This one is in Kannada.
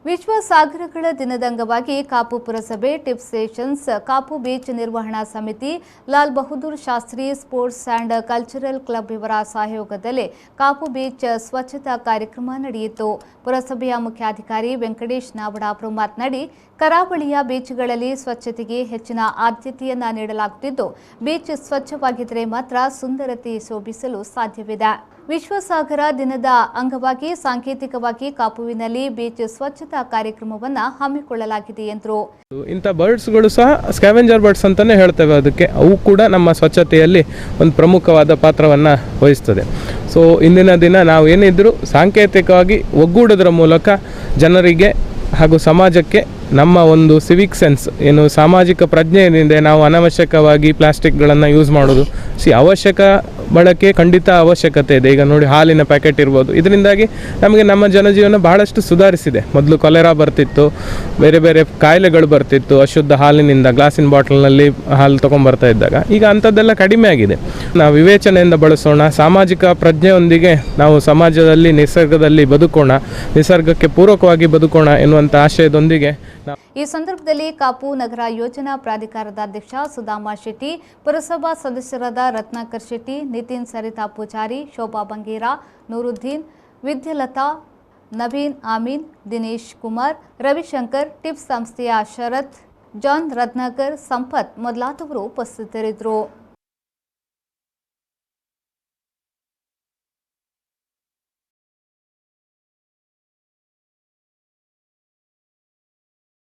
ವಿಶ್ವ ಸಾಗರಗಳ ದಿನದ ಅಂಗವಾಗಿ ಕಾಪು ಪುರಸಭೆ, ಟಿಪ್ ಸ್ಟೇಷನ್ಸ್, ಕಾಪು ಬೀಚ್ ನಿರ್ವಹಣಾ ಸಮಿತಿ, Lal Bahadur Shastri sports and cultural club ಇವರ ಸಹಯೋಗದಲ್ಲಿ ಕಾಪು ಬೀಚ್ ಸ್ವಚ್ಛತಾ ಕಾರ್ಯಕ್ರಮ ನಡೆಯಿತು. ಪುರಸಭೆಯ ಮುಖ್ಯಾಧಿಕಾರಿ ವೆಂಕಟೇಶ್ ನಾವಡಾಪುರ ಮಾತನಾಡಿ, ಕರಾವಳಿಯ ಬೀಚ್ಗಳಲ್ಲಿ ಸ್ವಚ್ಛತೆಗೆ ಹೆಚ್ಚಿನ ಆದ್ಯತೆಯನ್ನ ನೀಡಲಾಗುತ್ತಿದ್ದು, ಬೀಚ್ ಸ್ವಚ್ಛವಾಗಿದ್ದರೆ ಮಾತ್ರ ಸುಂದರತೆ ಶೋಭಿಸಲು ಸಾಧ್ಯವಿದೆ. ವಿಶ್ವ ಸಾಗರ ದಿನದ ಅಂಗವಾಗಿ ಸಾಂಕೇತಿಕವಾಗಿ ಕಾಪುವಿನಲ್ಲಿ ಬೀಚ್ ಸ್ವಚ್ಛತಾ ಕಾರ್ಯಕ್ರಮವನ್ನು ಹಮ್ಮಿಕೊಳ್ಳಲಾಗಿದೆ ಎಂದರು. ಇಂಥ ಬರ್ಡ್ಸ್ಗಳು ಸಹ ಸ್ಕ್ಯಾವೆಂಜರ್ ಬರ್ಡ್ಸ್ ಅಂತಾನೆ ಹೇಳ್ತೇವೆ. ಅದಕ್ಕೆ ಅವು ಕೂಡ ನಮ್ಮ ಸ್ವಚ್ಛತೆಯಲ್ಲಿ ಒಂದು ಪ್ರಮುಖವಾದ ಪಾತ್ರವನ್ನು ವಹಿಸ್ತದೆ. ಸೊ ಇಂದಿನ ದಿನ ನಾವು ಏನಿದ್ರು ಸಾಂಕೇತಿಕವಾಗಿ ಒಗ್ಗೂಡೋದ್ರ ಮೂಲಕ ಜನರಿಗೆ ಹಾಗೂ ಸಮಾಜಕ್ಕೆ ನಮ್ಮ ಒಂದು ಸಿವಿಕ್ ಸೆನ್ಸ್ ಏನು ಸಾಮಾಜಿಕ ಪ್ರಜ್ಞೆ ಏನಿದೆ, ನಾವು ಅನವಶ್ಯಕವಾಗಿ ಪ್ಲಾಸ್ಟಿಕ್ಗಳನ್ನು ಯೂಸ್ ಮಾಡೋದು, ಅವಶ್ಯಕ ಬಳಕೆ ಖಂಡಿತ ಅವಶ್ಯಕತೆ ಇದೆ. ಈಗ ನೋಡಿ, ಹಾಲಿನ ಪ್ಯಾಕೆಟ್ ಇರ್ಬೋದು, ಇದರಿಂದಾಗಿ ನಮಗೆ ನಮ್ಮ ಜನಜೀವನ ಬಹಳಷ್ಟು ಸುಧಾರಿಸಿದೆ. ಮೊದಲು ಕೊಲೆರಾ ಬರ್ತಿತ್ತು, ಬೇರೆ ಬೇರೆ ಕಾಯಿಲೆಗಳು ಬರ್ತಿತ್ತು ಅಶುದ್ಧ ಹಾಲಿನಿಂದ, ಗ್ಲಾಸಿನ ಬಾಟಲ್ನಲ್ಲಿ ಹಾಲು ತೊಗೊಂಬರ್ತಾ ಇದ್ದಾಗ. ಈಗ ಅಂಥದ್ದೆಲ್ಲ ಕಡಿಮೆ ಆಗಿದೆ. ನಾವು ವಿವೇಚನೆಯಿಂದ ಬಳಸೋಣ, ಸಾಮಾಜಿಕ ಪ್ರಜ್ಞೆಯೊಂದಿಗೆ ನಾವು ಸಮಾಜದಲ್ಲಿ ನಿಸರ್ಗದಲ್ಲಿ ಬದುಕೋಣ, ನಿಸರ್ಗಕ್ಕೆ ಪೂರಕವಾಗಿ ಬದುಕೋಣ ಎನ್ನುವಂಥ ಆಶಯದೊಂದಿಗೆ ಈ ಸಂದರ್ಭದಲ್ಲಿ ಕಾಪು ನಗರ ಯೋಜನಾ ಪ್ರಾಧಿಕಾರದ ಅಧ್ಯಕ್ಷ ಸುಧಾಮ ಶೆಟ್ಟಿ, ಪುರಸಭಾ ಸದಸ್ಯರಾದ ರತ್ನಾಕರ್ ಶೆಟ್ಟಿ, ನಿತಿನ್ ಸರಿತಾ ಪೂಜಾರಿ, ಶೋಭಾ ಬಂಗೇರಾ, ನೂರುದ್ದೀನ್, ವಿದ್ಯಲತಾ, ನವೀನ್ ಆಮೀನ್, ದಿನೇಶ್ ಕುಮಾರ್, ರವಿಶಂಕರ್, ಟಿಪ್ಸ್ ಸಂಸ್ಥೆಯ ಶರತ್, ಜಾನ್ ರತ್ನಾಕರ್, ಸಂಪತ್ ಮೊದಲಾದವರು ಉಪಸ್ಥಿತರಿದ್ದರು.